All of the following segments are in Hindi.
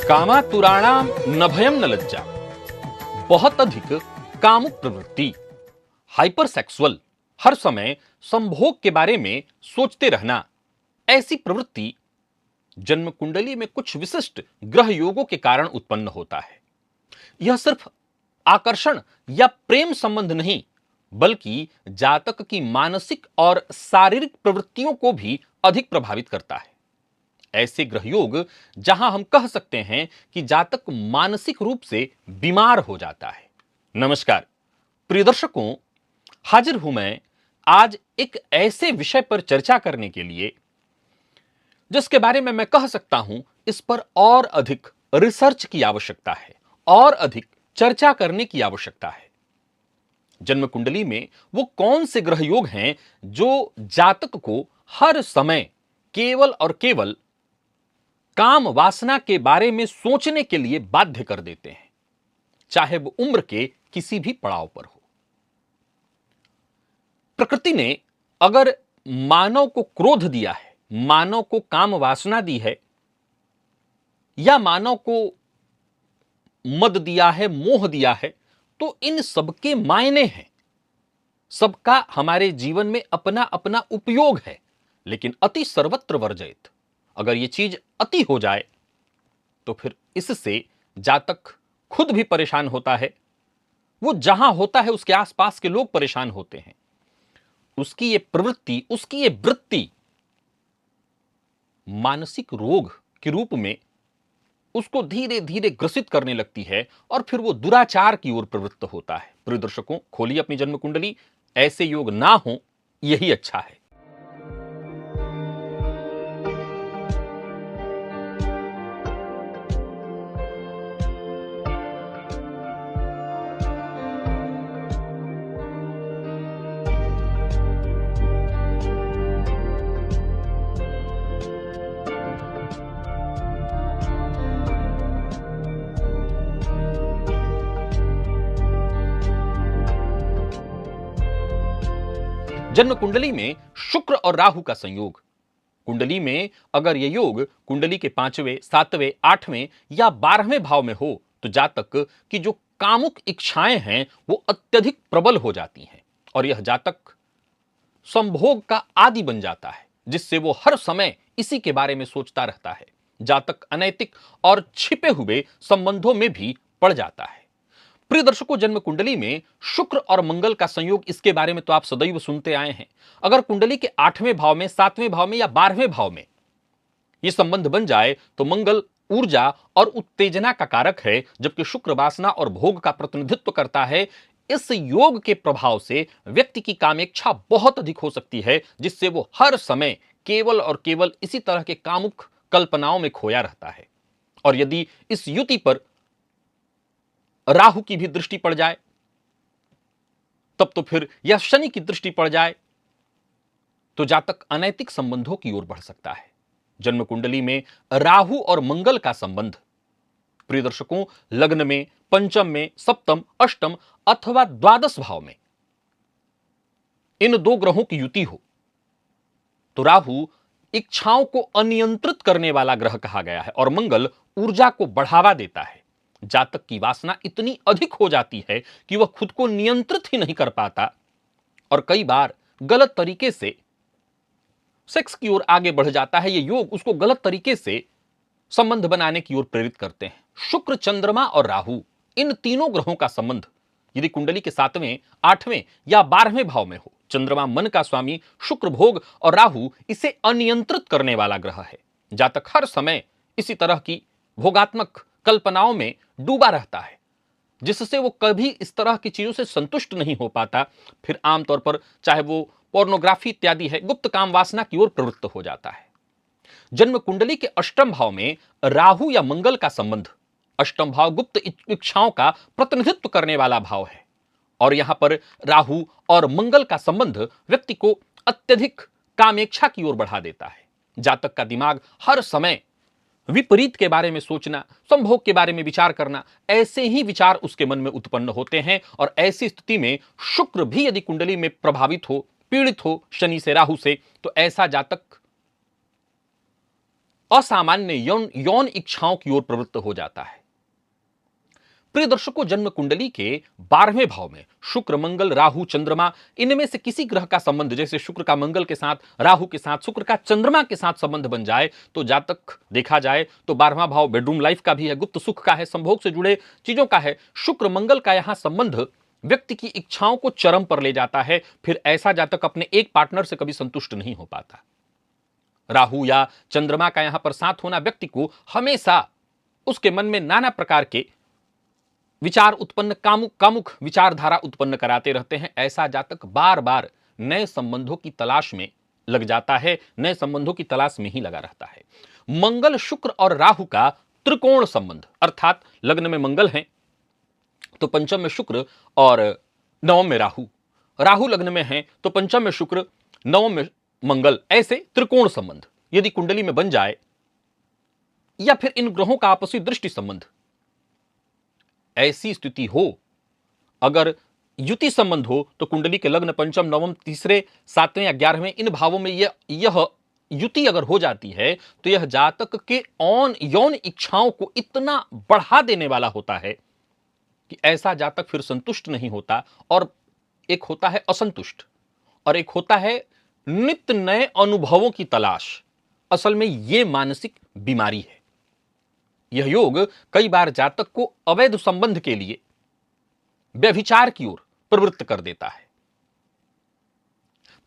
कामातुराणाम न भयम न लज्जा। बहुत अधिक कामुक प्रवृत्ति, हाइपर सेक्सुअल, हर समय संभोग के बारे में सोचते रहना, ऐसी प्रवृत्ति जन्म कुंडली में कुछ विशिष्ट ग्रह योगों के कारण उत्पन्न होता है। यह सिर्फ आकर्षण या प्रेम संबंध नहीं, बल्कि जातक की मानसिक और शारीरिक प्रवृत्तियों को भी अधिक प्रभावित करता है। ऐसे ग्रह योग जहां हम कह सकते हैं कि जातक मानसिक रूप से बीमार हो जाता है। नमस्कार प्रिय दर्शकों, हाजिर हूं मैं आज एक ऐसे विषय पर चर्चा करने के लिए जिसके बारे में मैं कह सकता हूं इस पर और अधिक रिसर्च की आवश्यकता है, और अधिक चर्चा करने की आवश्यकता है। जन्म कुंडली में वो कौन से ग्रह योग हैं जो जातक को हर समय केवल और केवल काम वासना के बारे में सोचने के लिए बाध्य कर देते हैं, चाहे वो उम्र के किसी भी पड़ाव पर हो। प्रकृति ने अगर मानव को क्रोध दिया है, मानव को काम वासना दी है, या मानव को मद दिया है, मोह दिया है, तो इन सबके मायने हैं। सबका हमारे जीवन में अपना अपना उपयोग है, लेकिन अति सर्वत्र वर्जयेत। अगर यह चीज अति हो जाए तो फिर इससे जातक खुद भी परेशान होता है, वो जहां होता है उसके आसपास के लोग परेशान होते हैं। उसकी ये प्रवृत्ति, उसकी ये वृत्ति मानसिक रोग के रूप में उसको धीरे धीरे ग्रसित करने लगती है और फिर वो दुराचार की ओर प्रवृत्त होता है। प्रिय दर्शकों, खोलिए अपनी जन्म कुंडली, ऐसे योग ना हो यही अच्छा है। जन्म कुंडली में शुक्र और राहु का संयोग, कुंडली में अगर यह योग कुंडली के 5वें, 7वें, 8वें या 12वें भाव में हो तो जातक की जो कामुक इच्छाएं हैं वो अत्यधिक प्रबल हो जाती हैं और यह जातक संभोग का आदी बन जाता है, जिससे वो हर समय इसी के बारे में सोचता रहता है। जातक अनैतिक और छिपे हुए संबंधों में भी पड़ जाता है। प्रिय दर्शकों, जन्म कुंडली में शुक्र और मंगल का संयोग, इसके बारे में तो आप सदैव सुनते आए हैं। अगर कुंडली के 8वें भाव में, 7वें भाव में या 12वें भाव में यह संबंध बन जाए तो मंगल ऊर्जा और उत्तेजना का कारक है, जबकि शुक्र वासना और भोग का प्रतिनिधित्व करता है। इस योग के प्रभाव से व्यक्ति की कामेच्छा बहुत अधिक हो सकती है, जिससे वो हर समय केवल और केवल इसी तरह के कामुक कल्पनाओं में खोया रहता है। और यदि इस युति पर राहु की भी दृष्टि पड़ जाए तब तो फिर, या शनि की दृष्टि पड़ जाए तो जातक अनैतिक संबंधों की ओर बढ़ सकता है। जन्म कुंडली में राहु और मंगल का संबंध, प्रिय दर्शकों, लग्न में, पंचम में, सप्तम, अष्टम अथवा द्वादश भाव में इन दो ग्रहों की युति हो तो राहु इच्छाओं को अनियंत्रित करने वाला ग्रह कहा गया है और मंगल ऊर्जा को बढ़ावा देता है। जातक की वासना इतनी अधिक हो जाती है कि वह खुद को नियंत्रित ही नहीं कर पाता और कई बार गलत तरीके से सेक्स की ओर आगे बढ़ जाता है। ये योग उसको गलत तरीके से संबंध बनाने की ओर प्रेरित करते हैं। शुक्र, चंद्रमा और राहु, इन तीनों ग्रहों का संबंध यदि कुंडली के 7वें, 8वें या 12वें भाव में हो, चंद्रमा मन का स्वामी, शुक्र भोग और राहु इसे अनियंत्रित करने वाला ग्रह है। जातक हर समय इसी तरह की भोगात्मक कल्पनाओं में डूबा रहता है, जिससे वो कभी इस तरह की चीजों से संतुष्ट नहीं हो पाता। फिर आमतौर पर चाहे वो पोर्नोग्राफी इत्यादि है, गुप्त काम वासना की ओर प्रवृत्त हो जाता है। जन्म कुंडली के अष्टम भाव में राहु या मंगल का संबंध, अष्टम भाव गुप्त इच्छाओं का प्रतिनिधित्व करने वाला भाव है और यहां पर राहु और मंगल का संबंध व्यक्ति को अत्यधिक कामेच्छा की ओर बढ़ा देता है। जातक का दिमाग हर समय विपरीत के बारे में सोचना, संभोग के बारे में विचार करना, ऐसे ही विचार उसके मन में उत्पन्न होते हैं। और ऐसी स्थिति में शुक्र भी यदि कुंडली में प्रभावित हो, पीड़ित हो शनि से, राहु से, तो ऐसा जातक असामान्य यौन यौन इच्छाओं की ओर प्रवृत्त हो जाता है। प्रिय दर्शकों, जन्म कुंडली के 12वें भाव में शुक्र, मंगल, राहु, चंद्रमा, इनमें से किसी ग्रह का संबंध, जैसे शुक्र का मंगल के साथ, राहु के साथ, शुक्र का चंद्रमा के साथ संबंध बन जाए तो जातक देखा जाए तो 12वां भाव बेडरूम लाइफ का भी है, गुप्त सुख का है, संभोग से जुड़े चीजों का है। शुक्र मंगल का यहां संबंध व्यक्ति की इच्छाओं को चरम पर ले जाता है। फिर ऐसा जातक अपने एक पार्टनर से कभी संतुष्ट नहीं हो पाता। राहु या चंद्रमा का यहां पर साथ होना व्यक्ति को हमेशा उसके मन में नाना प्रकार के विचार उत्पन्न, कामुक विचारधारा उत्पन्न कराते रहते हैं। ऐसा जातक बार बार नए संबंधों की तलाश में लग जाता है, नए संबंधों की तलाश में ही लगा रहता है। मंगल, शुक्र और राहु का त्रिकोण संबंध, अर्थात लग्न में मंगल है तो पंचम में शुक्र और नवम में राहु, राहु लग्न में है तो पंचम में शुक्र, नवम में मंगल, ऐसे त्रिकोण संबंध यदि कुंडली में बन जाए, या फिर इन ग्रहों का आपसी दृष्टि संबंध, ऐसी स्थिति हो, अगर युति संबंध हो तो कुंडली के लग्न, पंचम, नवम, तीसरे, 7वें या 11वें इन भावों में यह युति अगर हो जाती है तो यह जातक के यौन इच्छाओं को इतना बढ़ा देने वाला होता है कि ऐसा जातक फिर संतुष्ट नहीं होता, और एक होता है असंतुष्ट और एक होता है नित्य नए अनुभवों की तलाश। असल में यह मानसिक बीमारी है। यह योग कई बार जातक को अवैध संबंध के लिए व्यभिचार की ओर प्रवृत्त कर देता है।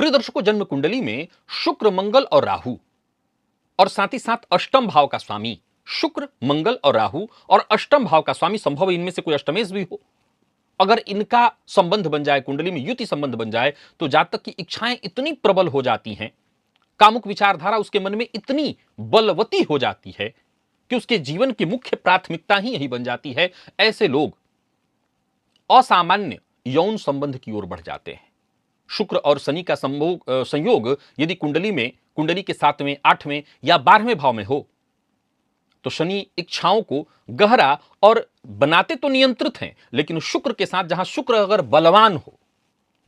प्रिय दर्शकों, जन्म कुंडली में शुक्र, मंगल और राहु, और साथ ही साथ अष्टम भाव का स्वामी शुक्र, मंगल और राहु, और अष्टम भाव का स्वामी, संभव इनमें से कोई अष्टमेश भी हो, अगर इनका संबंध बन जाए, कुंडली में युति संबंध बन जाए, तो जातक की इच्छाएं इतनी प्रबल हो जाती हैं, कामुक विचारधारा उसके मन में इतनी बलवती हो जाती है कि उसके जीवन की मुख्य प्राथमिकता ही यही बन जाती है। ऐसे लोग असामान्य यौन संबंध की ओर बढ़ जाते हैं। शुक्र और शनि का संयोग यदि कुंडली के 7वें, 8वें या 12वें भाव में हो तो शनि इच्छाओं को गहरा और बनाते तो नियंत्रित हैं, लेकिन शुक्र के साथ जहां शुक्र अगर बलवान हो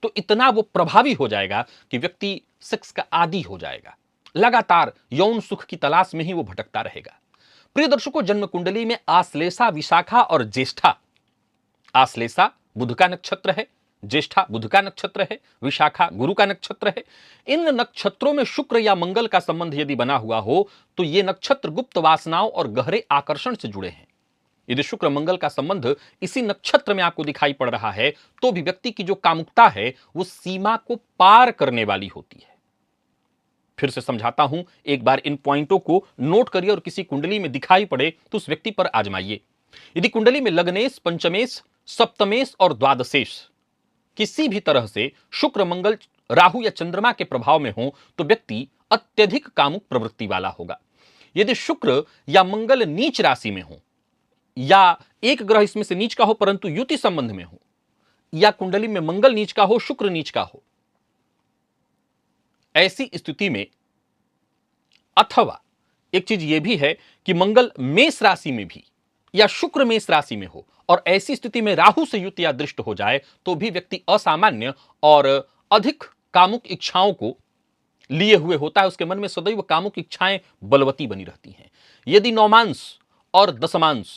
तो इतना वो प्रभावी हो जाएगा कि व्यक्ति सेक्स का आदी हो जाएगा, लगातार यौन सुख की तलाश में ही वो भटकता रहेगा। प्रिय दर्शकों, जन्म कुंडली में आश्लेषा, विशाखा और ज्येष्ठा, आश्लेषा बुध का नक्षत्र है, ज्येष्ठा बुध का नक्षत्र है, विशाखा गुरु का नक्षत्र है। इन नक्षत्रों में शुक्र या मंगल का संबंध यदि बना हुआ हो तो ये नक्षत्र गुप्त वासनाओं और गहरे आकर्षण से जुड़े हैं। यदि शुक्र मंगल का संबंध इसी नक्षत्र में आपको दिखाई पड़ रहा है तो भी व्यक्ति की जो कामुकता है वो सीमा को पार करने वाली होती है। फिर से समझाता हूं, एक बार इन पॉइंटों को नोट करिए और किसी कुंडली में दिखाई पड़े तो उस व्यक्ति पर आजमाइए। यदि कुंडली में लग्नेश, पंचमेश, सप्तमेश और द्वादशेश किसी भी तरह से शुक्र, मंगल, राहु या चंद्रमा के प्रभाव में हो तो व्यक्ति अत्यधिक कामुक प्रवृत्ति वाला होगा। यदि शुक्र या मंगल नीच राशि में हो, या एक ग्रह इसमें से नीच का हो परंतु युति संबंध में हो, या कुंडली में मंगल नीच का हो, शुक्र नीच का हो, ऐसी स्थिति में, अथवा एक चीज यह भी है कि मंगल मेष राशि में भी या शुक्र मेष राशि में हो और ऐसी स्थिति में राहु से युति या दृष्ट हो जाए तो भी व्यक्ति असामान्य और अधिक कामुक इच्छाओं को लिए हुए होता है। उसके मन में सदैव कामुक इच्छाएं बलवती बनी रहती हैं। यदि नौमांश और दशमांश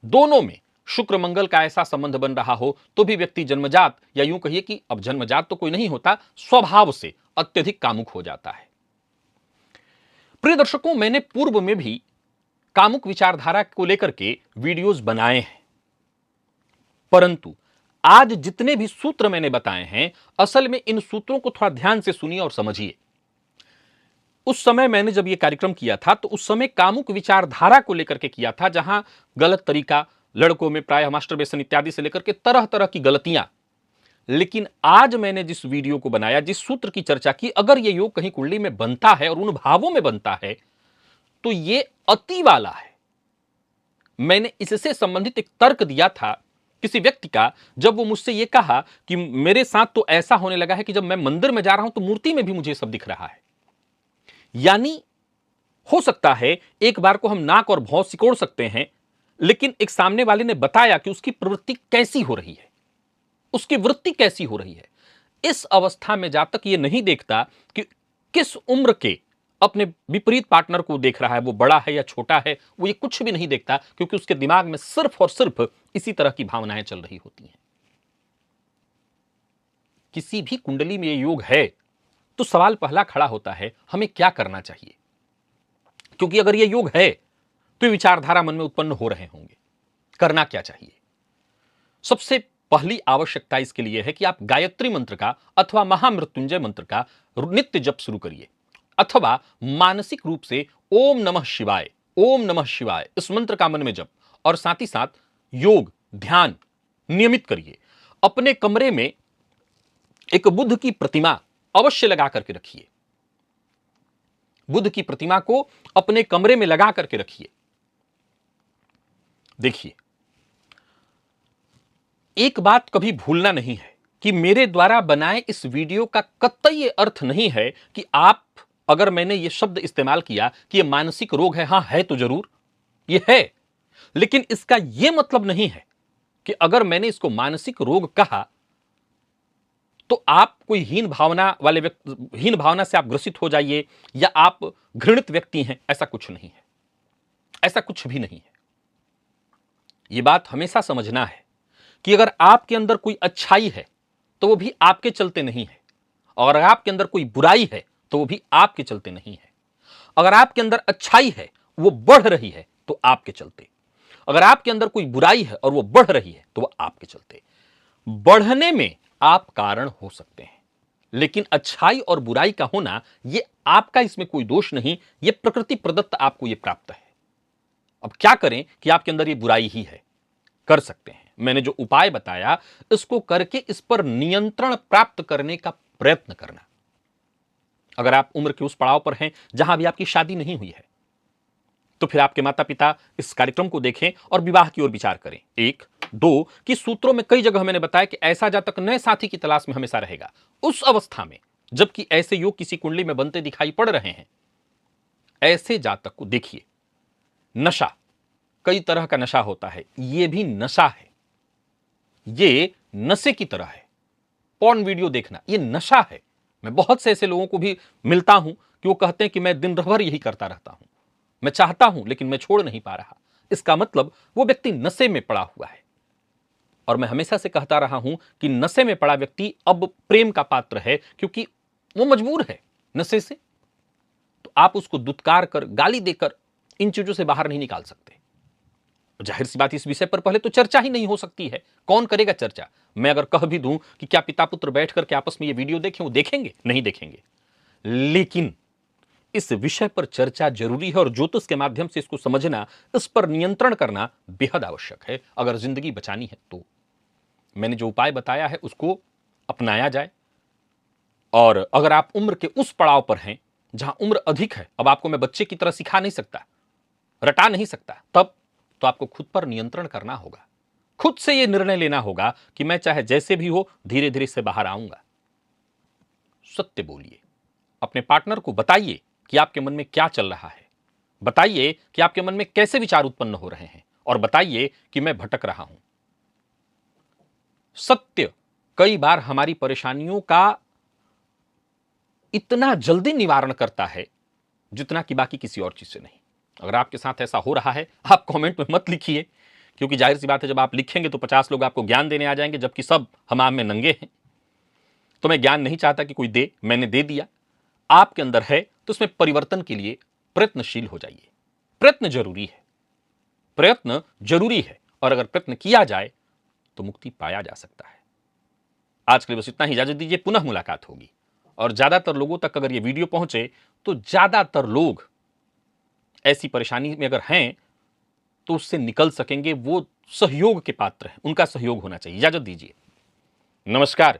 दोनों में शुक्र मंगल का ऐसा संबंध बन रहा हो तो भी व्यक्ति जन्मजात, या यूं कहिए कि अब जन्मजात तो कोई नहीं होता, स्वभाव से अत्यधिक कामुक हो जाता है। प्रिय दर्शकों, मैंने पूर्व में भी कामुक विचारधारा को लेकर के वीडियोस बनाए हैं, परंतु आज जितने भी सूत्र मैंने बताए हैं, असल में इन सूत्रों को थोड़ा ध्यान से सुनिए और समझिए। उस समय मैंने जब यह कार्यक्रम किया था तो उस समय कामुक विचारधारा को लेकर के किया था, जहां गलत तरीका, लड़कों में प्रायः मास्टरबेशन इत्यादि से लेकर के तरह तरह की गलतियां। लेकिन आज मैंने जिस वीडियो को बनाया, जिस सूत्र की चर्चा की, अगर यह योग कहीं कुंडली में बनता है और उन भावों में बनता है तो यह अति वाला है। मैंने इससे संबंधित एक तर्क दिया था किसी व्यक्ति का, जब वो मुझसे यह कहा कि मेरे साथ तो ऐसा होने लगा है कि जब मैं मंदिर में जा रहा हूं तो मूर्ति में भी मुझे सब दिख रहा है। यानी हो सकता है एक बार को हम नाक और भौं सिकोड़ सकते हैं, लेकिन एक सामने वाले ने बताया कि उसकी प्रवृत्ति कैसी हो रही है, उसकी वृत्ति कैसी हो रही है। इस अवस्था में जातक ये नहीं देखता कि किस उम्र के अपने विपरीत पार्टनर को देख रहा है, वो बड़ा है या छोटा है, वो ये कुछ भी नहीं देखता, क्योंकि उसके दिमाग में सिर्फ और सिर्फ इसी तरह की भावनाएं चल रही होती हैं। किसी भी कुंडली में ये योग है तो सवाल पहला खड़ा होता है, हमें क्या करना चाहिए? क्योंकि अगर ये योग है तो ये विचारधारा मन में उत्पन्न हो रहे होंगे, करना क्या चाहिए? सबसे पहली आवश्यकता इसके लिए है कि आप गायत्री मंत्र का अथवा महामृत्युंजय मंत्र का नित्य जप शुरू करिए, अथवा मानसिक रूप से ओम नमः शिवाय, ओम नमः शिवाय इस मंत्र का मन में जप, और साथ ही साथ योग ध्यान नियमित करिए। अपने कमरे में एक बुद्ध की प्रतिमा अवश्य लगा करके रखिए। बुद्ध की प्रतिमा को अपने कमरे में लगा करके रखिए। देखिए, एक बात कभी भूलना नहीं है कि मेरे द्वारा बनाए इस वीडियो का कतई ये अर्थ नहीं है कि आप, अगर मैंने ये शब्द इस्तेमाल किया कि ये मानसिक रोग है, हां है तो जरूर ये है, लेकिन इसका यह मतलब नहीं है कि अगर मैंने इसको मानसिक रोग कहा तो आप कोई हीन भावना से आप ग्रसित हो जाइए या आप घृणित व्यक्ति हैं। ऐसा कुछ नहीं है, ऐसा कुछ भी नहीं है। यह बात हमेशा समझना है कि अगर आपके अंदर कोई अच्छाई है तो वो भी आपके चलते नहीं है, और अगर आपके अंदर कोई बुराई है तो वो भी आपके चलते नहीं है। अगर आपके अंदर अच्छाई है वो बढ़ रही है तो आपके चलते, अगर आपके अंदर कोई बुराई है और वो बढ़ रही है तो वो आपके चलते। बढ़ने में आप कारण हो सकते हैं, लेकिन अच्छाई और बुराई का होना ये आपका, इसमें कोई दोष नहीं, ये प्रकृति प्रदत्त आपको ये प्राप्त है। अब क्या करें कि आपके अंदर ये बुराई ही है? कर सकते हैं, मैंने जो उपाय बताया इसको करके इस पर नियंत्रण प्राप्त करने का प्रयत्न करना। अगर आप उम्र के उस पड़ाव पर हैं जहां भी आपकी शादी नहीं हुई है तो फिर आपके माता पिता इस कार्यक्रम को देखें और विवाह की ओर विचार करें। 1, 2 कि सूत्रों में कई जगह मैंने बताया कि ऐसा जातक नए साथी की तलाश में हमेशा रहेगा। उस अवस्था में जबकि ऐसे योग किसी कुंडली में बनते दिखाई पड़ रहे हैं, ऐसे जातक को देखिए, नशा, कई तरह का नशा होता है, यह भी नशा है, ये नशे की तरह है। पॉर्न वीडियो देखना ये नशा है। मैं बहुत से ऐसे लोगों को भी मिलता हूं कि वो कहते हैं कि मैं दिन भर यही करता रहता हूं, मैं चाहता हूं लेकिन मैं छोड़ नहीं पा रहा। इसका मतलब वो व्यक्ति नशे में पड़ा हुआ है। और मैं हमेशा से कहता रहा हूं कि नशे में पड़ा व्यक्ति अब प्रेम का पात्र है, क्योंकि वो मजबूर है नशे से। तो आप उसको दुत्कार कर, गाली देकर इन चीजों से बाहर नहीं निकाल सकते। जाहिर सी बात, इस विषय पर पहले तो चर्चा ही नहीं हो सकती है। कौन करेगा चर्चा? मैं अगर कह भी दूं कि क्या पिता पुत्र बैठ करके आपस में ये वीडियो देखें, वो देखेंगे? नहीं देखेंगे। लेकिन इस विषय पर चर्चा जरूरी है, और ज्योतिष के माध्यम से इसको समझना, इस पर नियंत्रण करना बेहद आवश्यक है अगर जिंदगी बचानी है तो। मैंने जो उपाय बताया है उसको अपनाया जाए। और अगर आप उम्र के उस पड़ाव पर हैं जहां उम्र अधिक है, अब आपको मैं बच्चे की तरह सिखा नहीं सकता, रटा नहीं सकता, तब तो आपको खुद पर नियंत्रण करना होगा। खुद से यह निर्णय लेना होगा कि मैं चाहे जैसे भी हो धीरे धीरे से बाहर आऊंगा। सत्य बोलिए, अपने पार्टनर को बताइए कि आपके मन में क्या चल रहा है, बताइए कि आपके मन में कैसे विचार उत्पन्न हो रहे हैं, और बताइए कि मैं भटक रहा हूं। सत्य कई बार हमारी परेशानियों का इतना जल्दी निवारण करता है जितना कि बाकी किसी और चीज से नहीं। अगर आपके साथ ऐसा हो रहा है, आप कमेंट में मत लिखिए, क्योंकि जाहिर सी बात है जब आप लिखेंगे तो 50 लोग आपको ज्ञान देने आ जाएंगे, जबकि सब हमाम में नंगे हैं। तो मैं ज्ञान नहीं चाहता कि कोई दे, मैंने दे दिया। आपके अंदर है तो उसमें परिवर्तन के लिए प्रयत्नशील हो जाइए। प्रयत्न जरूरी है, प्रयत्न जरूरी है, और अगर प्रयत्न किया जाए तो मुक्ति पाया जा सकता है। आज के लिए बस इतना ही, इजाजत दीजिए, पुनः मुलाकात होगी। और ज्यादातर लोगों तक अगर यह वीडियो पहुंचे तो ज्यादातर लोग ऐसी परेशानी में अगर हैं तो उससे निकल सकेंगे। वो सहयोग के पात्र हैं, उनका सहयोग होना चाहिए। इजाजत दीजिए, नमस्कार।